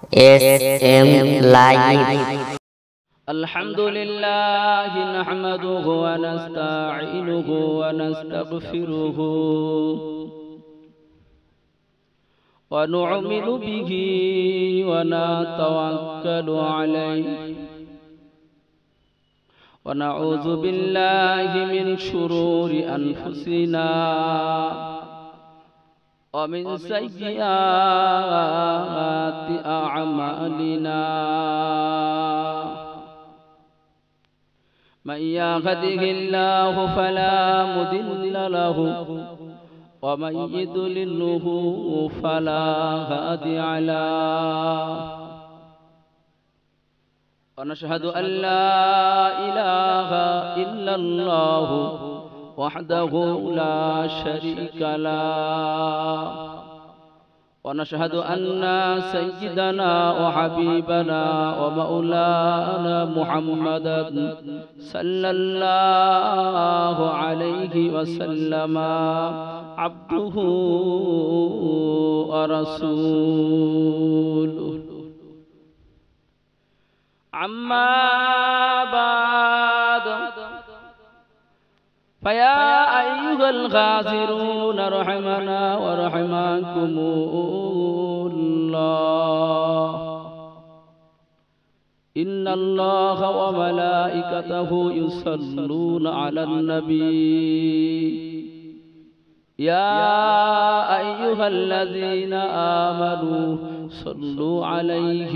SM Live. الحمد لله نحمده ونستعينه ونستغفره ونؤمن به ونتوكل عليه ونعوذ بالله من شرور أنفسنا ومن سيئات أعمالنا من يهده الله فلا مضل له ومن يضلله فلا هادي له ونشهد أن لا إله إلا الله وحده لا شريك له ونشهد أن سيدنا وحبيبنا ومولانا محمدا صلى الله عليه وسلم عبده ورسوله أما بعد فيا أيها الغافرون رحمنا ورحمكم الله إن الله وملائكته يصلون على النبي يا أيها الذين آمنوا صلوا عليه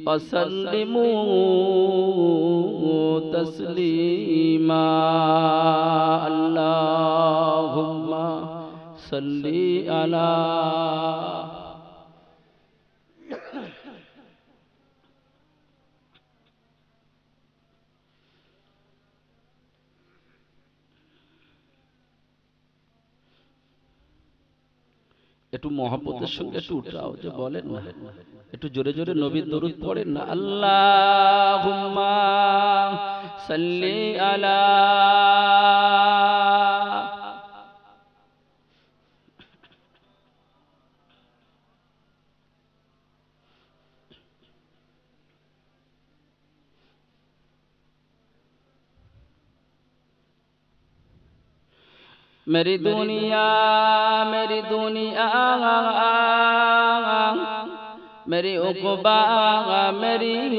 وسلموا تسليما اللهم صل على একটু মহব্বতের সঙ্গে একটু উঠাও যে বলেন না একটু জোরে জোরে নবীর দরুদ পড়েন না আল্লাহুম্মা সাল্লি আলা मेरी दुनिया मेरी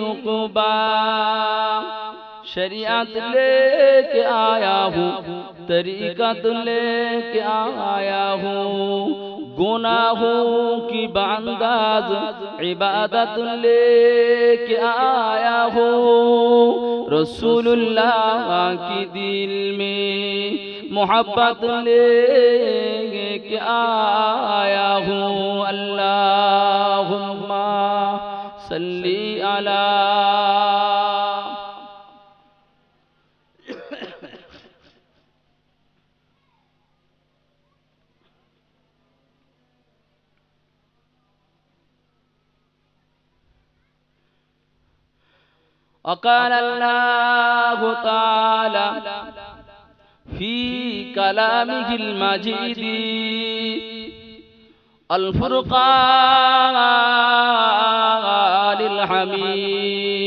उक़बा शरीयत लेके आया हूँ तरीक़त लेके आया हूँ गुनाहों की बंदाज इबादत लेके आया हूँ रसूलुल्लाह की दिल में मोहब्बत लेके आया हूँ अल्लाहुम्मा सल्ली अला وقال الله تعالى في كلامه المجيد الفرقان الحميد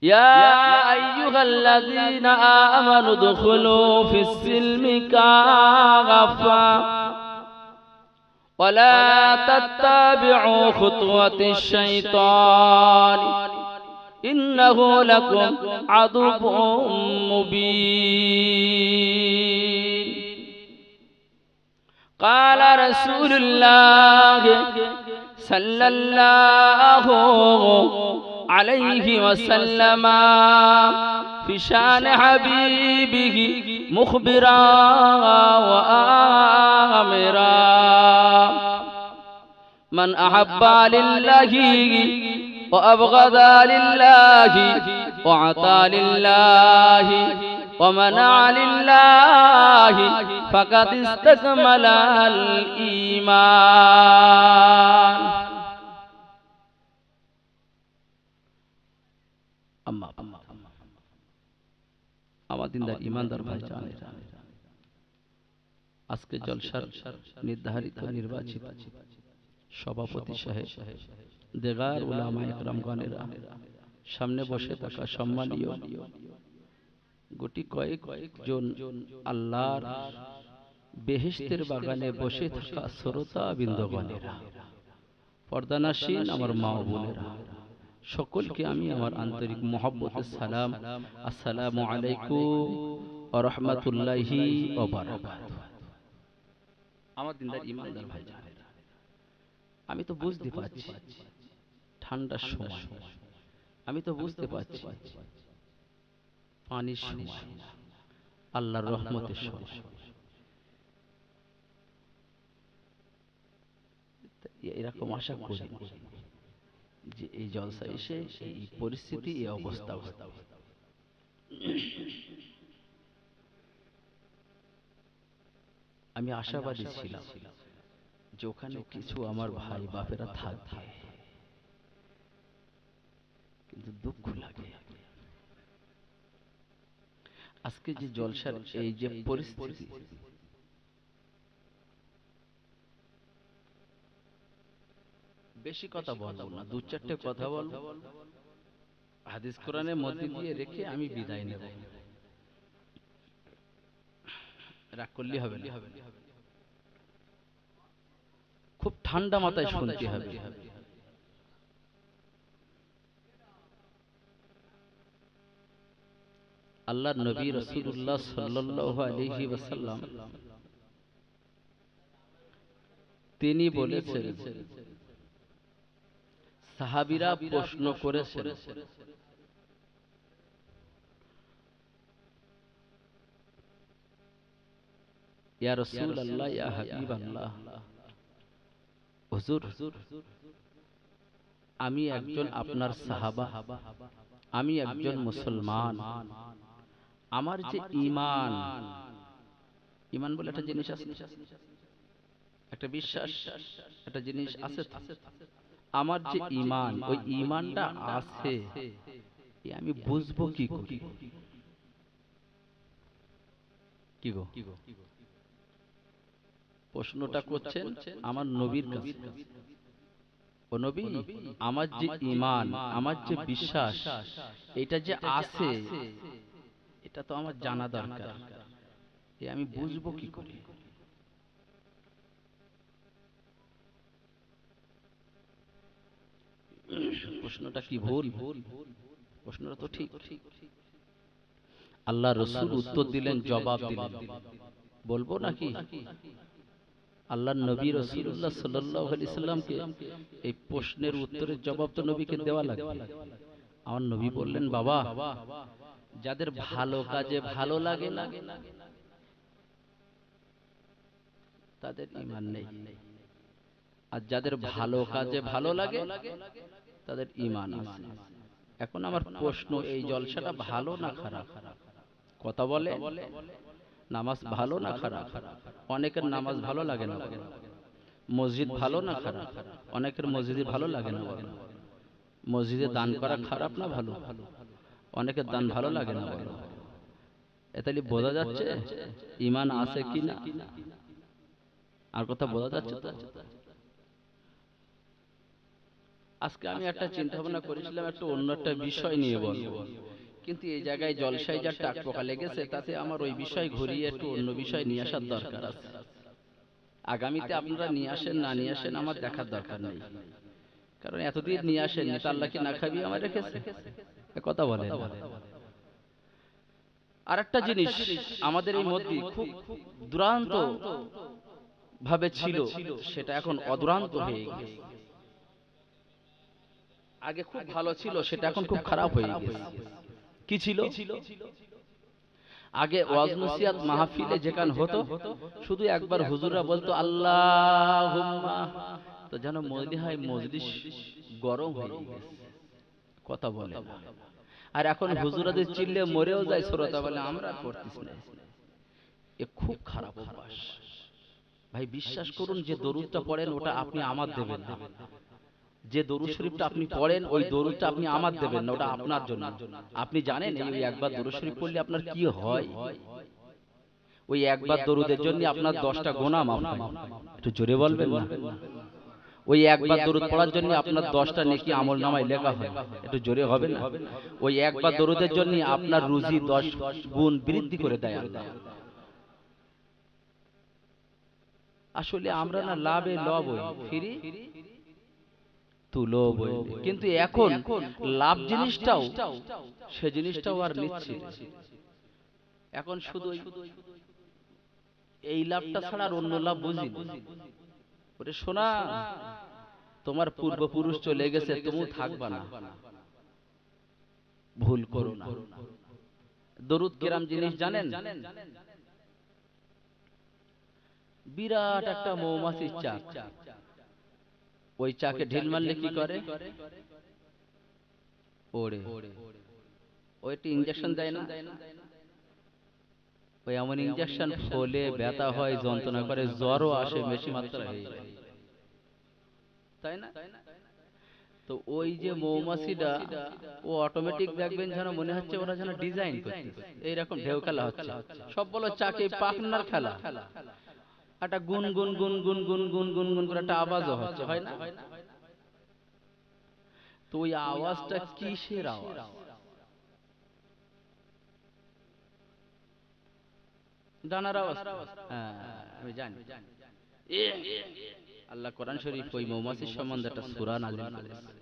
يا أيها الذين آمنوا ادخلوا في السلم كافة ولا تتبعوا خطوات الشيطان إنه لكم عدو مبين قال رسول الله صلى الله عليه وسلم في شان حبيبه مخبرا وآمرا من أحب لله وأبغض لله وعطى لله ومنع لله فقد استكمل الإيمان আমার দিনদার ইমানদার ভাই জানে আজকে জলসার নির্ধারিত নির্বাচিত সভাপতি সাহেব, দেগার উলামা ইকরামগণেরা, সামনে বসে থাকা সম্মানীয় গুটি কয়েকজন আল্লাহর বেহেশতের বাগানে বসে থাকা শ্রোতা বিন্দুগণেরা, পর্দানাসীন আমার মা ও বোনেরা, সকলকে আমি আমার আন্তরিক মহব্বতের সালাম, আসসালামু আলাইকুম ওয়া রাহমাতুল্লাহি ওয়া বারাকাতুহু। আমার দিনদার ইমানদার ভাইজানেরা, আমি তো বুঝতে পারছি ঠান্ডার সময়, আমি তো বুঝতে পারছি পানির সময়, আল্লাহর রহমতের সময়, এরকম আশা করি যে এই জলসা এসে এই পরিস্থিতি, এই অবস্থা। আমি আশাবাদী ছিলাম যে ওখানে কিছু আমার ভাই বাপেরা থাকবে, কিন্তু দুঃখ লাগে আজকে যে জলসার এই যে পরিস্থিতি, বেশি কথা বলবো না, দু চারটে কথা বলবো, হাদিস কোরআনের মধ্যে দিয়ে রেখে আমি বিদায় নেব। রাগ করলে হবে না, খুব ঠান্ডা মাথায় শুনতে হবে। আল্লাহর নবী রাসূলুল্লাহ সাল্লাল্লাহু আলাইহি ওয়াসাল্লাম তিনি বলেছেন, সাহাবীরা প্রশ্ন করেছেন, ইয়া রাসূলুল্লাহ, ইয়া হাবিবাল্লাহ, হুজুর আমি একজন আপনার সাহাবা, আমি একজন মুসলমান, আমার যে ঈমান, ঈমান বলে একটা জিনিস আছে, একটা বিশ্বাস, একটা জিনিস আছে, আমার যে ঈমান, ওই ঈমানটা আছে, আমি বুঝবো কি করে? কি গো, প্রশ্নটা করছেন আমার নবীর কাছে। ও নবী, আমার যে ঈমান, আমার যে বিশ্বাস, এটা যে আছে, এটা তো আমার জানা দরকার, আমি বুঝবো কি করে? প্রশ্নটা কি ভুল? প্রশ্নটা তো ঠিক। আল্লাহ রাসূল উত্তর দিলেন, জবাব দিলেন, বলবো নাকি? আল্লাহর নবী রাসূলুল্লাহ সাল্লাল্লাহু আলাইহি সাল্লামকে এই প্রশ্নের উত্তরের জবাব তো নবীকে দেওয়া লাগবে। আমার নবী বললেন, বাবা, যাদের ভালো কাজে ভালো লাগে না তাদের ঈমান নেই, আর যাদের ভালো কাজে ভালো লাগে তাদের ঈমান আছে। এখন আমার প্রশ্ন, এই জলসাটা ভালো না খারাপ? কথা বলে, নামাজ ভালো না খারাপ? অনেকের নামাজ ভালো লাগে না। মসজিদ ভালো না খারাপ? অনেকের মসজিদে ভালো লাগে না। মসজিদে দান করা খারাপ না ভালো? অনেকের দান ভালো লাগে না। তাহলে বোঝা যাচ্ছে ঈমান আছে কি না? আর কথা বোঝা যাচ্ছে তো? আজকে আমি একটা চিন্তা ভাবনা করেছিলাম, একটু অন্য একটা বিষয় নিয়ে বলবো, কিন্তু এই জায়গায় জলসায় যা টাক পোকা লেগেছে, তাতে আমার ওই বিষয় ঘুরিয়ে একটু অন্য বিষয় নিয়ে আসার দরকার আছে। আগামীতে আপনারা নিয়ে আসেন না নিয়ে আসেন আমার দেখার দরকার নেই, কারণ এতদিন নিয়ে আসেন, নেতা আল্লাহ কি না খাবিয়ে আমার রেখেছে? কথা বলে। আর একটা জিনিস আমাদের এই মধ্যে খুব দুরান্ত ভাবে ছিল, সেটা এখন অদুরান্ত হয়ে গেছে। আগে খুব ভালো ছিল, সেটা এখন খুব খারাপ হয়ে গেছে। কি ছিল? আগে ওয়াজ নসিহত মাহফিলে যেখানে হতো, শুধু একবার হুজুররা বলতো আল্লাহুম্মা, তো যেন মনে হয় মজলিস গরম হয়ে গেছে, কথা বলে। আর এখন হুজুরাদের চিল্লে মরেও যায়, শ্রোতা বলে আমরা করতেছি না। এ খুব খারাপ অভ্যাস। ভাই বিশ্বাস করুন, যে দরুদটা পড়েন ওটা আপনি আমার দেবেন না। যে দরুদ শরীফটা আপনি পড়েন, ওই দরুদটা আপনি আমার দেবেন না, ওটা আপনার জন্য। আপনি জানেন এই একবার দরুদ শরীফ পড়লে আপনার কি হয়? ওই একবার দরুদের জন্য আপনার 10টা গুনাহ মাফ হয়। একটু জোরে বলবেন না? ওই একবার দরুদ পড়ার জন্য আপনার 10টা নেকি আমলনামায় লেখা হয়। একটু জোরে হবে না? ওই একবার দরুদের জন্য আপনার রুজি 10 গুণ বৃদ্ধি করে দেয় আল্লাহ। আসলে আমরা না লাভে লব হই, ফিরি তুলো বই। কিন্তু এখন লাভ জিনিসটাও সে জিনিসটাও আর নিচ্ছে। এখন শুধু এই লাভটা ছাড়া আর অন্য লাভ বুঝি না। ওরে শোনা, তোমার পূর্বপুরুষ চলে গেছে, তুমিও থাকবা না, ভুল করো না। দরুদ কিরাম জিনিস জানেন? বিরাট একটা মৌমাছির চাক, ওই চাকে ঢিল মারলে কি করে? ওড়ে। ওইটি ইনজেকশন দেয় না? ওই এমন ইনজেকশন ফলে ব্যথা হয়, যন্ত্রণা করে, জ্বরও আসে বেশি মাত্রায়, তাই না? তো ওই যে মৌমাছিটা, ও অটোমেটিক দেখবেন যেন মনে হচ্ছে ওরা যেন ডিজাইন করতেছে, এইরকম ঢেউ খেলা হচ্ছে। সব বলো চাকে পাখনার খেলা, একটা গুন গুন গুন গুন গুন গুন গুন গুন করে একটা আওয়াজও হচ্ছে, হয় না? তো ওই আওয়াজটা কিসের আওয়াজ? ডানার আওয়াজ। হ্যাঁ, আমি জানি। আল্লাহ কোরআন শরীফ ওই মৌমাছির সম্বন্ধে একটা সূরা নাযিল করেছে।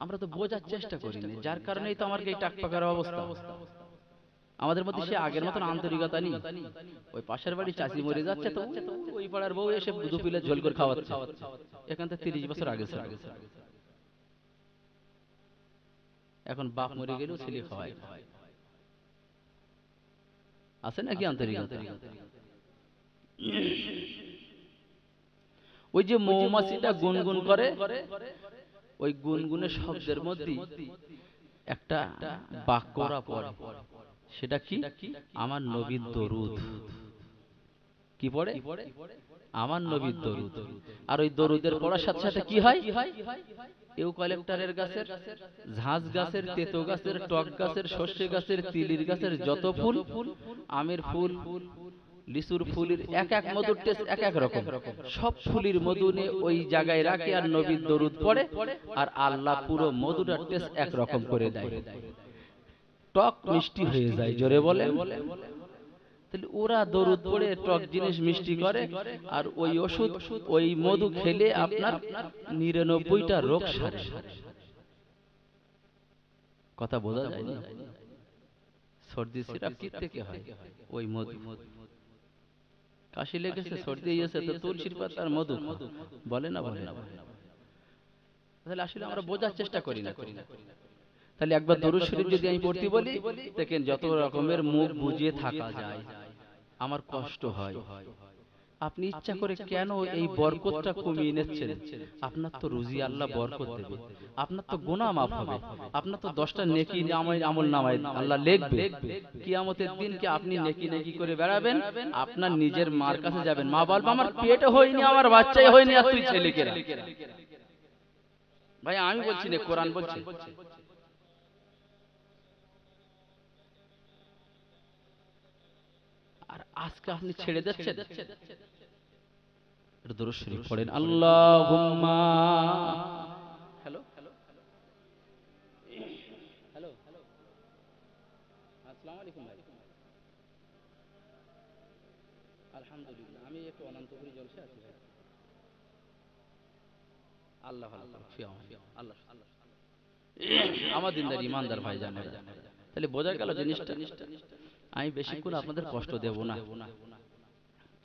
আমরা তো বোঝার চেষ্টা করি না, যার কারণেই তো আমার এই টাকপাকার অবস্থা। আমাদের মধ্যে সে আগের মতন আন্তরিকতা নেই। ওই পাশের বাড়ি চাচি মরে যাচ্ছে, তো ওই পাড়ার বউ এসে দু পিলে ঝোল করে খাওয়াচ্ছে। এখান থেকে 30 বছর আগে ছিল। এখন বাপ মরে গেলেও ছেলে খাওয়ায়। আছে নাকি আন্তরিকতা? ওই যে মৌমাছিটা গুনগুন করে, ওই গুনগুনের শব্দের মধ্যে একটা বাক্যরা পড়ে। সেটা কি? আমার নবীর দরুদ। কি পড়ে? আমার নবীর দরুদ। আর ওই দরুদের পড়ার সাথে সাথে কি হয়? ইউক্যালিপটাসের গাছের, ঝাঁজ গাছের, তেতো গাছের, টক গাছের, সর্ষে গাছের, তিলির গাছের যত ফুল, আমের ফুল, লিচুর ফুলের এক এক মধুর টেস্ট এক এক রকম। সব ফুলের মধু নিয়ে ওই জায়গায় রাখে আর নবীর দরুদ পড়ে, আর আল্লাহ পুরো মধুটার টেস্ট এক রকম করে দেয়, টক মিষ্টি হয়ে যায়। জোরে বলেন। তাহলে ওরা দরুদ পড়ে টক জিনিস মিষ্টি করে, আর ওই ওষুধ, ওই মধু খেলে আপনার 99টা রোগ সারে। কথা বোঝা যায় না? সর্দি সিরাপ কি থেকে হয়? ওই মধু। কাশি লেগেছে, সর্দি হয়েছে, তো তুলসীর পাতার মধু বলে না, বলে না? তাহলে আসলে আমরা বোঝার চেষ্টা করি না। তাহলে একবার দরুদ শরীফ যদি আমি পড়তে বলি, দেখেন যত রকমের মুখ বুঝিয়ে থাকা যায়। আমার কষ্ট হয়, আপনি ইচ্ছা করে কেন এই বরকতটা কমিয়ে নিচ্ছেন? আপনার তো রুজি আল্লাহ বরকত দেবে, আপনার তো গুনাহ মাফ হবে, আপনার তো 10টা নেকি আমল নামায় আল্লাহ লিখবে। কিয়ামতের দিন কি আপনি নেকি নেকি করে বেড়াবেন, আপনার নিজের মার কাছে যাবেন, মা বলবে আমার পেটে হয়নি, আমার বাচ্চাই হয়নি, আর তুই ছেলে কেরা? ভাই আমি বলছি না, কোরআন বলছে। আর আজকে আপনি ছেড়ে দিচ্ছেন। এটা দরুদ শরীফ পড়েন। আল্লাহুম্মা, হ্যালো হ্যালো হ্যালো, আসসালামু আলাইকুম ভাই। আলহামদুলিল্লাহ, আমি একটু অনন্তপুরি জলসে আছি ভাই। আল্লাহ ভালো করুক, আল্লাহ আমার দিনদার ইমানদার ভাই জানে। তাহলে বোঝা গেল জিনিসটা। আমি বেশিক্ষণ আপনাদের কষ্ট দেব না।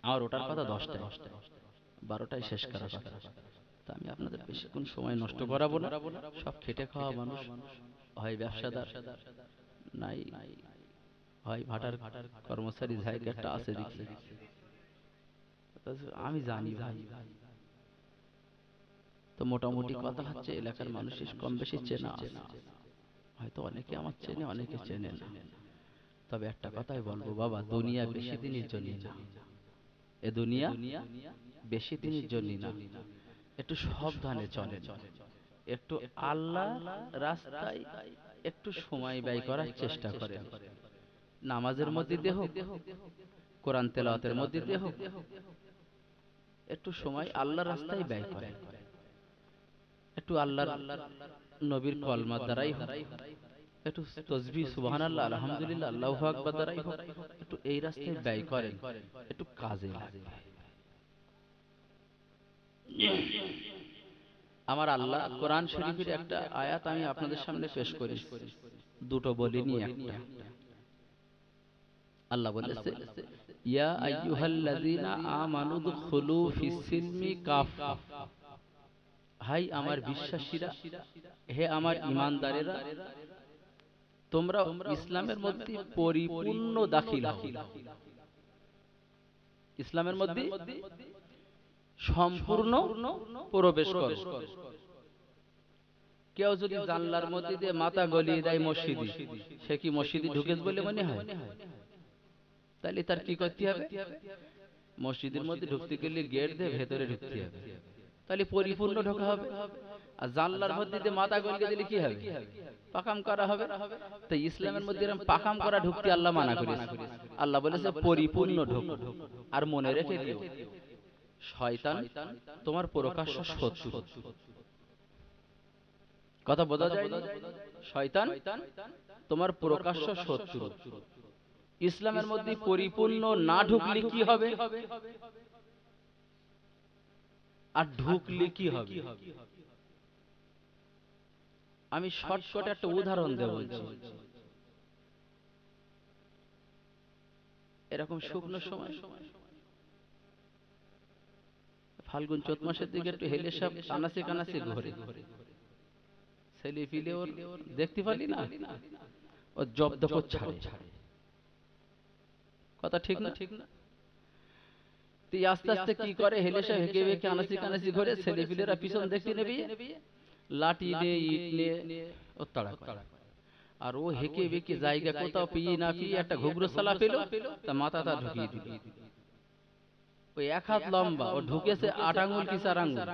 আমার ওটার কথা 10টায়, 12টায় শেষ করার কথা। তা আমি আপনাদের বেশিক্ষণ সময় নষ্ট করাবো না। সব খেটে খাওয়া মানুষ, হয় ব্যবসাদার, নাই হয় ভাটার কর্মচারী, যাই একটা আছে দেখি। আমি জানি ভাই, তো মোটামুটি কথা হচ্ছে এলাকার মানুষের কম বেশি চেনা আছে। হয়তো অনেকে আমার চেনে, অনেকে চেনে না। তবে একটা কথাই বলবো বাবা, দুনিয়া বেশি দিনের জন্য না। এ দুনিয়া বেশি দিনের জন্য না। একটু সাবধানে চলেন, একটু আল্লাহ রাস্তায় একটু সময় ব্যয় করার চেষ্টা করেন। নামাজের মধ্যে দিয়ে হোক, কোরআন তেলাওয়াতের মধ্যে দিয়ে হোক, একটু সময় আল্লাহর রাস্তায় ব্যয় করে, একটু আল্লাহর নবীর কলমার দ্বারাই হোক, একটু তাসবিহ সুবহানাল্লাহ আলহামদুলিল্লাহ আল্লাহু আকবার দ্বারাই হোক, একটু এই রাস্তায় ব্যয় করেন, একটু কাজে লাগবে। আমার আল্লাহ কোরআন শরীফের একটা আয়াত আমি আপনাদের সামনে পেশ করি, দুটো বলিনি একটা। আল্লাহ বলেছে, ইয়া আইয়ুহাল্লাযীনা আমানু দুখুলু ফিস-সিলমি কাফা, হাই আমার বিশ্বাসীরা, হে আমার ঈমানদারেরা, তোমরা ইসলামের মধ্যে পরিপূর্ণ দাখিল হও, ইসলামের মধ্যে সম্পূর্ণ প্রবেশ করো। কেউ যদি জানলার মধ্যে দিয়ে মাথা গলিয়ে দেয় মসজিদে, সে কি মসজিদে ঢুকেছে বলে মনে হয়? তাহলে তার কি করতে হবে? মসজিদের মধ্যে ঢুকতে গেলে গেট দিয়ে ভেতরে ঢুকতে হবে, তাহলে পরিপূর্ণ ঢোকা হবে। আর জানলার মধ্যে দিয়ে মাথা গলিয়ে দিলে কি হবে? পাকাম করা হবে। তাই ইসলামের মধ্যে এরকম পাকাম করা ঢুকতে আল্লাহ মানা করেছে। আল্লাহ বলেছে পরিপূর্ণ ঢোকো। আর মনে রেখে দিও, শয়তান তোমার প্রকাশ্য শত্রু। কথা বোঝা যায় না? শয়তান তোমার প্রকাশ্য শত্রু। ইসলামের মধ্যে পরিপূর্ণ না ঢুকলে কি হবে, আর ঢুকলে কি হবে? আমি শর্টকাটে একটা উদাহরণ দেব। এরকম শুকনো সময় ফাল্গুন চৈত মাসের দিকে একটু হেলে সব কানাসে কানাসে ঘরে, ছেলে পিলে ওর দেখতে পারলি না, ও জব্দ করছে। কথা ঠিক না? তুই আস্তে আস্তে কি করে, হেলে সব হেঁকে বেঁকে আনাসি কানাসি ঘরে, ছেলে পিলেরা পিছন দেখতে নেবে, লাঠি নিয়ে ইট নিয়ে ও তাড়া করে। আর ও হেঁকে বেঁকে জায়গা কোথাও পিয়ে না পিয়ে একটা ঘুঘরু সালা পেল, তা মাথাটা ঢুকিয়ে দিল। ওই এক হাত লম্বা, ও ঢুকেছে 8 আঙ্গুল কি 4 আঙ্গুল।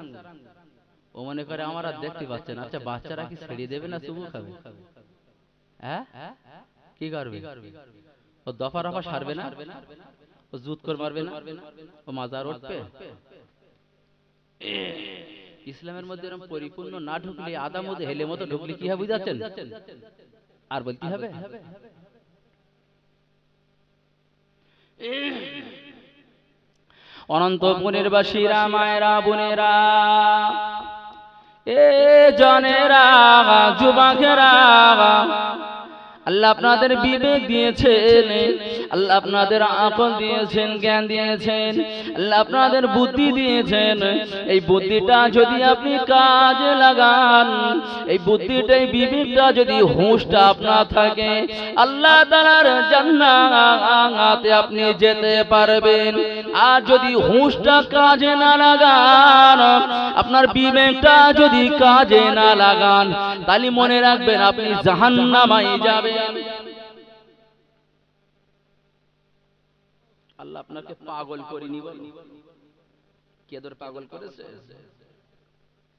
ও মনে করে আমার আর দেখতে পাচ্ছে না। আচ্ছা, বাচ্চারা কি ছেড়ে দেবে না চুমু খাবে? হ্যাঁ, কি করবে? ও দফা রফা সারবে না? ও জুত করে মারবে না? ও মাজার উঠবে? ইসলামের মধ্যে এরকম পরিপূর্ণ না ঢুকলে, আদা মধ্যে হেলে মতো ঢুকলে কি হবে বুঝাচ্ছেন? আর বলতে হবে? অনন্তপুরের বাসীরা, মায়েরা, বোনেরা, এ জনেরা, যুবকেরা, আল্লাহ আপনাদের বিবেক দিয়েছেন, আল্লাহ আপনাদের আকল দিয়েছেন, জ্ঞান দিয়েছেন, আল্লাহ আপনাদের বুদ্ধি দিয়েছেন। এই বুদ্ধিটা যদি আপনি কাজে লাগান, এই বুদ্ধিটা, এই বিবেকটা যদি, হুঁশটা আপনার থাকে, আল্লাহ তাআলার জান্নাতে আপনি যেতে পারবেন। আর যদি হুঁশটা কাজে না লাগান, আপনার বিবেকটা যদি কাজে না লাগান, তাহলে মনে রাখবেন আপনি জাহান্নামে যাবেন। আল্লাহ আপনাকে পাগল করে নিব। কেদর পাগল করেছে?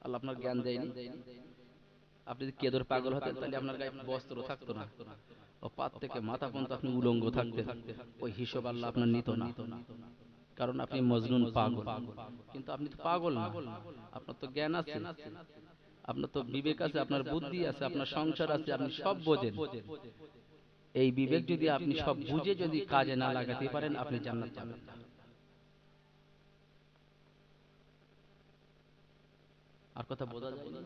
আল্লাহ আপনার জ্ঞান দেয়নি। আপনি যদি কেদর পাগল হতেন, তাহলে আপনার গায়ে বস্ত্র থাকতো না, ও পাত থেকে মাথা পর্যন্ত আপনি উলঙ্গ থাকতেন। ওই হিসাব আল্লাহ আপনার নিত না, কারণ আপনি মজনুন পাগল। কিন্তু আপনি তো পাগল না, আপনার তো জ্ঞান আছে, আপনার তো বিবেক আছে, আপনার বুদ্ধি আছে, আপনার সংসার আছে, আপনি সব বোঝেন। এই বিবেক যদি আপনি সব বুঝে যদি কাজে না লাগাতে পারেন, আপনি জান্নাত পাবেন না। আর কথা বোঝা যায় না?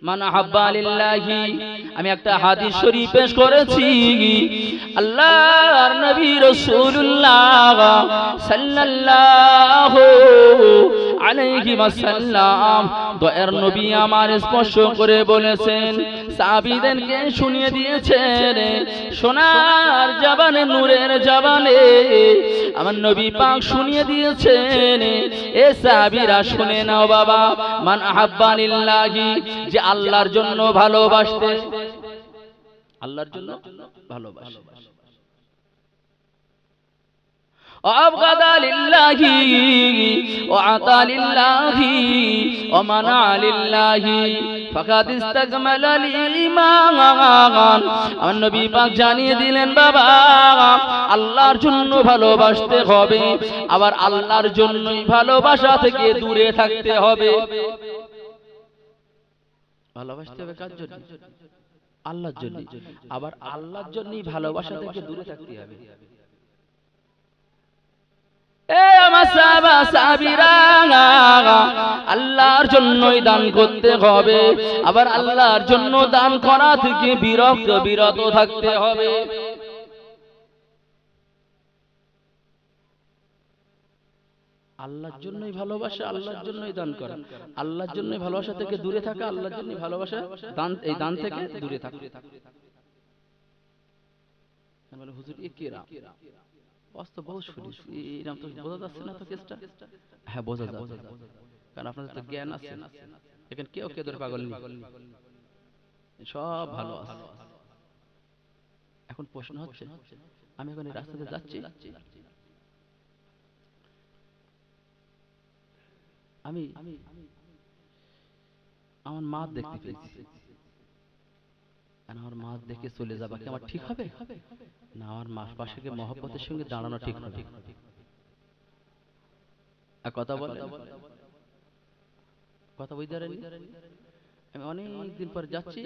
মান আহাব্বা লিল্লাহি, আমি একটা হাদিস শরীফ পেশ করেছি। আল্লাহর নবী রাসূলুল্লাহ সাল্লাল্লাহু আলাইহি ওয়াসাল্লাম, দয়ার নবী আমার স্পর্শ করে বলেছেন, সাহাবীদেরকে শুনিয়ে দিয়েছেন সোনার জবানে, নূরের জবানে আমার নবী পাক শুনিয়ে দিয়েছেন, এ সাহাবীরা শুনে নাও বাবা, মান আহাব্বা লিল্লাহি, যে আল্লাহর জন্য ভালোবাসতে, আল্লাহর জন্য ভালোবাসে, আবগাদা লিল্লাহি ওয়া আতা লিল্লাহি ওয়া মানা লিল্লাহি, ফাকাদ ইস্তাকমালাল ঈমান। আমার নবী পাক জানিয়ে দিলেন বাবা আল্লাহর জন্য ভালোবাসতে হবে, আবার আল্লাহর জন্যই ভালোবাসা থেকে দূরে থাকতে হবে। ভালোবাসতে হবে কার জন্য? আল্লাহর জন্য, আবার আল্লাহর জন্যই ভালোবাসা থেকে দূরে থাকতে হবে। আল্লাহর জন্যই দান করতে হবে, আবার আল্লাহর জন্য দান করা থেকে বিরত থাকতে হবে। আল্লাহর জন্যই ভালোবাসা, আল্লাহর জন্যই দান করা, আল্লাহর জন্যই ভালোবাসা থেকে দূরে থাকা, আল্লাহর জন্যই ভালোবাসা দান, এই দান থেকে দূরে থাকা। হুজুর এ কেরা বাস্তব বহু শুনিস, এরকম তো বোঝা যাচ্ছে না তো কেসটা? হ্যাঁ বোঝা যাচ্ছে, কারণ আপনাদের তো জ্ঞান আছে, এখানে কেউ কেদর পাগল নেই, সব ভালো আছে। এখন প্রশ্ন হচ্ছে, আমি এখন এই রাস্তাতে যাচ্ছি, আমি আমার মা দেখতে পেয়েছি, আমার মা দেখে চলে যাবা কি আমার ঠিক হবে? না, আমার মা পাশে গিয়ে মহব্বতের সঙ্গে দাঁড়ানো ঠিক হবে। আর কথা বলে কথা বুঝতে পারেনি। আমি অনেক দিন পর যাচ্ছি,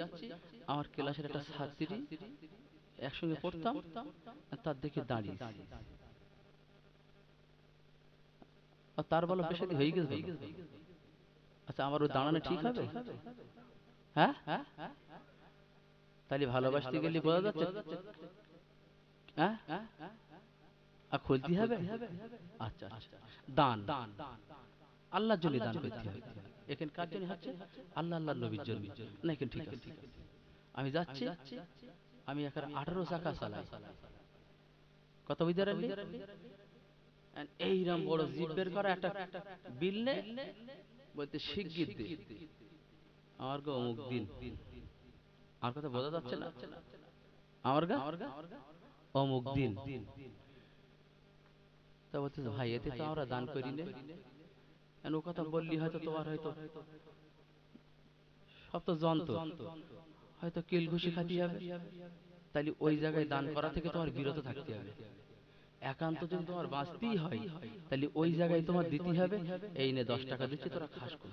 আমার ক্লাসের একটা ছাত্রী একসঙ্গে পড়তাম, তার দেখে দাঁড়িয়ে, তার বলো পেশা হয়ে গেছে। আচ্ছা আমার ওই দাঁড়ানো ঠিক হবে? হ্যাঁ, তাহলে ভালোবাসতে গেলে বোঝা যাচ্ছে, হ্যাঁ আর খুলতে হবে। আচ্ছা দান আল্লাহর জন্য দান করতে হবে। এখানে কার জন্য হচ্ছে? আল্লাহ আল্লাহর নবীর জন্য। না এখানে ঠিক আছে, আমি যাচ্ছি, আমি এখন 18 চাকা চালাই, কত বুঝতে পারলি? এইরকম বড় জিপ বের করা একটা বিল নে বলতে শিগগির দে, আমার গো অমুক দিন, আমার কথা বোঝা যাচ্ছে না? আমার গা অমুক দিন, তা বলতে ভাই এতে তো আমরা দান করি না। ও কথা বললি হয়তো তোমার হয়তো সব তো যন্ত্র, হয়তো কিল ঘুষি খাতি হবে, তাহলে ওই জায়গায় দান করা থেকে তোমার বিরত থাকতে হবে। একান্ত যদি তোমার বাঁচতেই হয়, তাহলে ওই জায়গায় তোমার দিতে হবে, এই নে 10 টাকা দিচ্ছি তোরা খাস কর,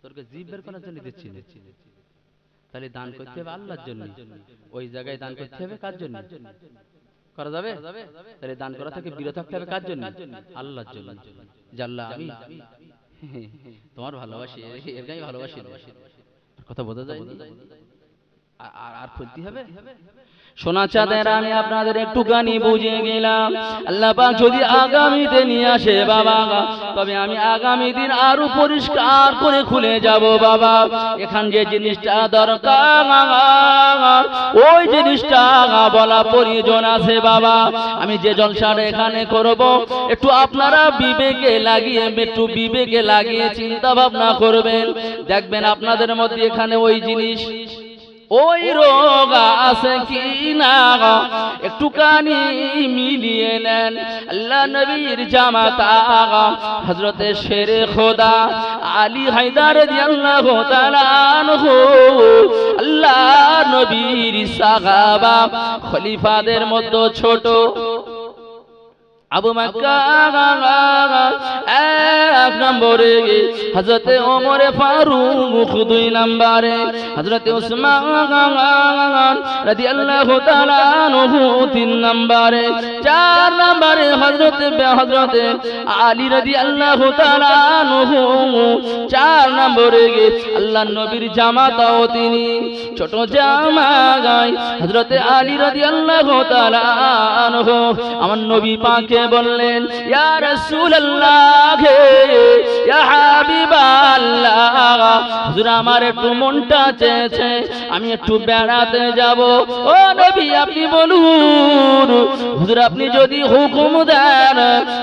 তোরকে জিভ বের করার জন্য দিচ্ছি না। তাহলে দান করতে হবে আল্লাহর জন্য, ওই জায়গায় দান করতে হবে কার জন্য? করা যাবে? তাহলে দান করা থেকে বিরত থাকতে হবে কার জন্য? আল্লাহর জন্য। জাল্লা আমি তোমার ভালোবাসি, এর গায়ে ভালোবাসি, কথা বোঝা যায়নি? আর খুলতে হবে। সোনা চাঁদের আমি আপনাদের একটু গানি বুঝে গেলাম। আল্লাহ পাক যদি আগামীতে নিয়ে আসে বাবা, তবে আমি আগামী দিন আরো পরিষ্কার করে খুলে যাব বাবা। এখান যে জিনিসটা দরকার ওই জিনিসটা বলা প্রয়োজন আছে বাবা। আমি যে জলসাটা এখানে করব, একটু আপনারা বিবেকে লাগিয়ে চিন্তা ভাবনা করবেন, দেখবেন আপনাদের মধ্যে এখানে ওই জিনিস ওই রোগ আছে কি না একটুখানি মিলিয়ে নেন। আল্লাহ নবীর জামাতা হযরতে শেরে খোদা আলী হায়দার রাদিয়াল্লাহু তাআলা আনহু, আল্লাহ নবীর সাহাবা খলিফাদের মধ্যে ছোট আবু বকর এক নম্বরে, হযরতে ওমর ফারুক 2 নম্বরে, হযরতে উসমান রাদিয়াল্লাহু তাআলা আনহু 3 নম্বরে, 4 নম্বরে হযরতে আলী রাদিয়াল্লাহু তাআলা আনহু, 4 নম্বরে আল্লাহর নবীর জামাতাও তিনি ছোট জামাই হযরতে আলী রাদিয়াল্লাহু তাআলা আনহু। আমার নবী পাকে বললেন, ইয়া রাসূলুল্লাহ ইয়া হাবিবাল্লাহ, হুজুর আমার একটু মনটা চেয়েছে, আমি একটু বেড়াতে যাব। ও নবী আপনি বলুন, হুজুর আপনি যদি হুকুম দেন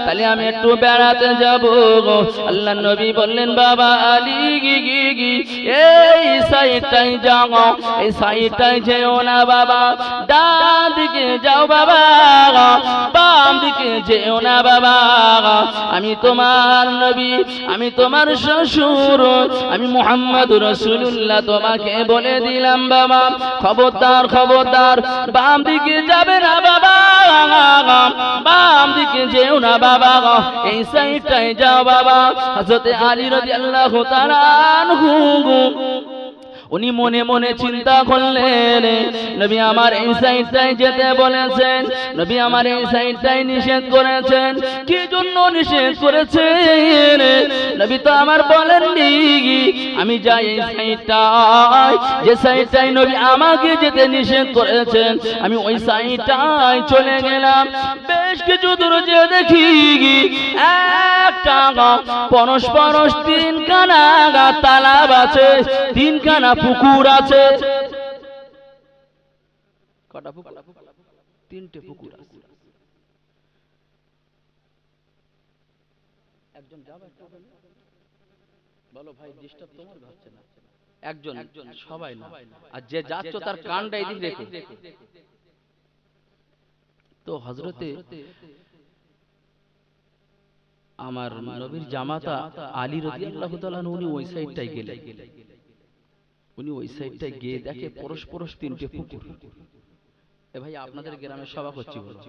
তাহলে আমি একটু বেড়াতে যাব। আল্লাহর নবী বললেন, বাবা আলী এই সাইডটাই যাও, এই সাইডটাই যেও না বাবা, ডান দিকে যাও বাবা, বাম দিকে যেও না বাবা, আমি তোমার নবী, আমি তোমার শ্বশুর, আমি মুহাম্মদুর রাসূলুল্লাহ তোমাকে বলে দিলাম বাবা, খবরদার খবরদার বাম দিকে যাবে না বাবা, বাম দিকে যেও না বাবা, এই সাইডটায় যাও বাবা। হযরত আলী রাদিয়াল্লাহু তাআলা আনহু উনি মনে মনে চিন্তা করলেন, নবী আমার এই সাইডটায় যেতে বলেছেন, নবী আমার এই সাইডটায় নিষেধ করেছেন, কি জন্য নিষেধ করেছেন? নবী তো আমার বলেননি আমি যাই এই সাইডটায়, যে সাইডটায় নবী আমাকে যেতে নিষেধ করেছেন আমি ওই সাইডটায় চলে গেলাম। বেশ কিছু দূর যে দেখি একটা পরস্পর তিনখানা তালাব আছে, তিনখানা পুকুর আছে। কটা পুকুর? তিনটে পুকুর আছে। একজন যাবে, বলো ভাই ডিস্টার্ব তোমার হচ্ছে না? একজন, সবাই না। আর যে যাচ্ছ তার কানটা এদিকে রেখো। তো হযরতে আমার নবীর জামাতা আলী রাদিয়াল্লাহু তাআলা উনি ওই সাইডটায় গেলেন। উনি ওই সাইডটায় গিয়ে দেখে পরস্পর তিনটে পুকুর। এ ভাই আপনাদের গ্রামে সভা করছি বলো,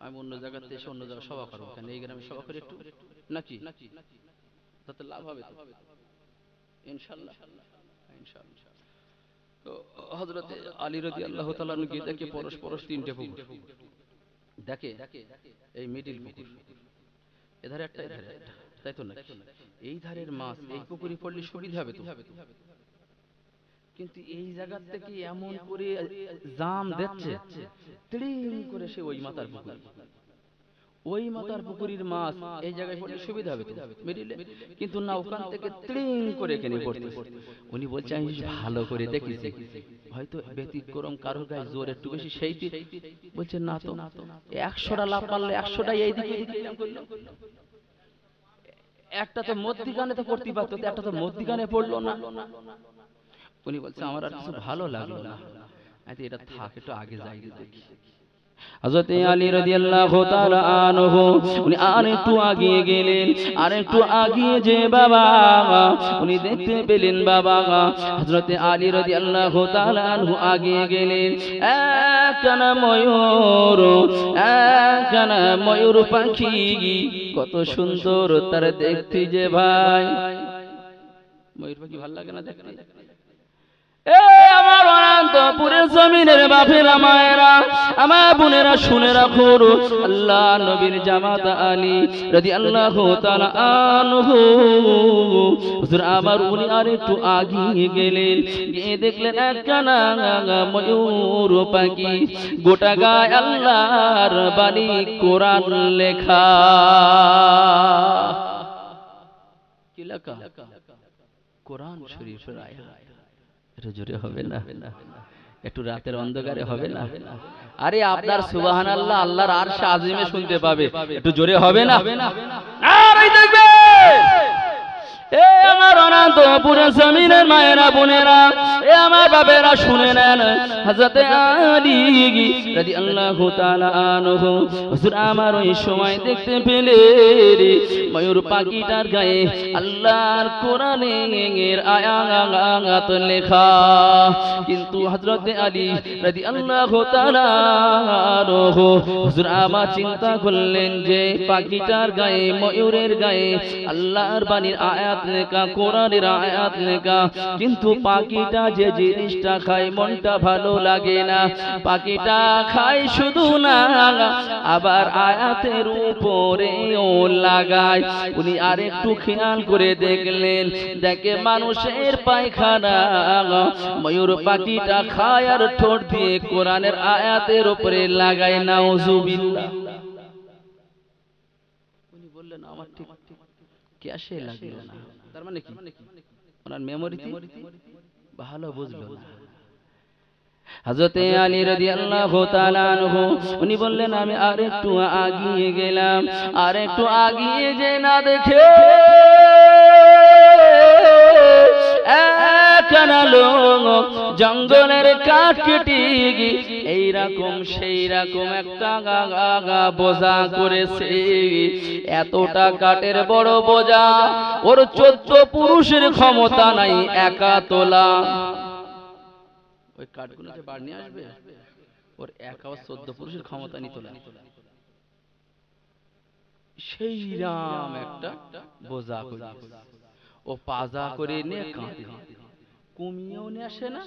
আমি অন্য জায়গাতে এসে অন্য জায়গায় সভা করবো, কেন এই গ্রামে সভা করে একটু নাকি? তাতে লাভ হবে তো ইনশাআল্লাহ। তো হযরতে আলী রাদিয়াল্লাহু তাআলা গিয়ে দেখে পরস্পর তিনটে পুকুর। দেখে এই মিডিল পুকুর, এধারে একটা এধারে একটা, তাই তো না? এই ধারের মাছ এই পুকুরে পড়লে সুবিধা হবে তো, কিন্তু এই জায়গা থেকে এমন করে জাম দিচ্ছে ত্রিং করে সে ওই মাথার পুকুর, ওই মাথার পুকুরের মাছ এই জায়গায় পড়লে সুবিধা হবে তো মিডিলে, কিন্তু না ওখান থেকে ত্রিং করে এখানে পড়তে। উনি বলছে আমি ভালো করে দেখেছি, হয়তো ব্যতিক্রম কারোর গায়ে জোর একটু বেশি, সেইটি বলছে না তো 100টা লাভ পারলে 100টাই এই দিকে একটা তো মধ্যিখানে তো পড়তে পারতো, একটা তো মধ্যিখানে পড়লো না। উনি বলছে আমার আর কিছু ভালো লাগলো না, এটা থাক, একটু আগে যাই দেখি। হযরত আলী রাদিয়াল্লাহু তাআলা আনহু উনি আরেকটু আগিয়ে গেলেন, আরেকটু আগিয়ে যে বাবা উনি দেখতে পেলেন বাবা হযরত আলী রাদিয়াল্লাহু তাআলা আনহু আগিয়ে গেলেন, একখানা ময়ূর পাখি, কত সুন্দর তার দেখতে যে ভাই। ময়ূর পাখি ভালো লাগে না দেখতে? আমার অনন্তপুরের জমিনের বাপেরা মায়েরা, আমার বোনেরা শুনে রাখো, আল্লাহ নবীর জামাতা আলী রাদিয়াল্লাহু তাআলা আনহু হুজুর আমার উনি আরেকটু আগিয়ে গেলেন, গিয়ে দেখলেন একখানা ময়ূর পাখি, গোটা গায়ে আল্লাহর বাণী কোরআন লেখা। কি লেখা? কোরআন শরীফের আয়াত। একটু জোরে হবে না? একটু রাতের অন্ধকারে হবে না? আরে আপনার সুবহানাল্লাহ আল্লাহর আরশ আজিমে শুনতে পাবে, একটু জোরে হবে না? আরে দেখবে এ আমার অনন্তপুরের জমিনের মায়েরা বোনেরা, এ আমার বাবেরা শুনে নেন, হযরত আলী রাদিয়াল্লাহু তাআলা আনহু হুজুর আমার ওই সময় দেখতে পেলেন ময়ূর পাখিটার গায়ে আল্লাহর কোরআনের আয়াত লেখা। কিন্তু হযরত আলী রাদিয়াল্লাহু তাআলা আনহু হুজুর আমার চিন্তা করলেন যে পাখিটার গায়ে, ময়ূরের গায়ে আল্লাহর বাণীর আয়াত লেখা, কোরআনের আয়াত লেখা, কিন্তু পাখিটা যে জিনিসটা খায় মনটা ভালো লাগে না, পাখিটা খায় শুধু না আবার আয়াতের উপরেও লাগায়। উনি আরেকটু খেয়াল করে দেখলেন, দেখে মানুষের পায়খানা ময়ূর পাখিটা খায় আর ঠোঁট দিয়ে কোরআনের আয়াতের উপরে লাগায়। নাউজুবিল্লাহ। উনি বললেন আমার ঠিক ক্যাশে লাগলো না, তার মানে কি ওনার মেমোরিতে ভালো বুঝলো না। হযরত আলী রাদিয়াল্লাহু তাআলা আনহু উনি বললেন আমি আরেকটু আগিয়ে গেলাম, আরেকটু আগিয়ে যে না দেখে একখানা লোক জঙ্গলের কাঠ কেটে এইরকম সেই রকম একটা বোঝা করেছে। এতটা কাঠের বড় বোঝা, ওর 14 পুরুষের ক্ষমতা নাই একা তোলা। ওই কাঠগুলো যে বার নিয়ে আসবে, ওর একা 14 পুরুষের ক্ষমতা নিয়ে তোলা। সেই রাম একটা বোঝা করে ও পাজা করে নিয়ে কাঁদে, কমিয়েও নিয়ে আসে না,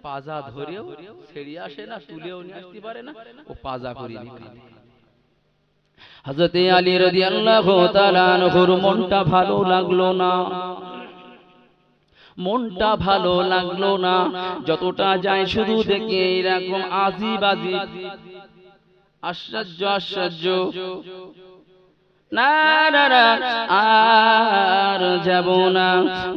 পাজা ধরেও ছেড়ে আসে না, তুলেও নিয়ে আসতে পারে না, ও পাজা করে নিয়ে কাঁদে। হযরতে আলী রাদিয়াল্লাহু তাআলা আনহুর মনটা ভালো লাগলো না, মনটা ভালো লাগলো না। যতটা যায় শুধু দেখে এইরকম আজিব আজিব, আশ্চর্য আশ্চর্য, না না না আর যাব না।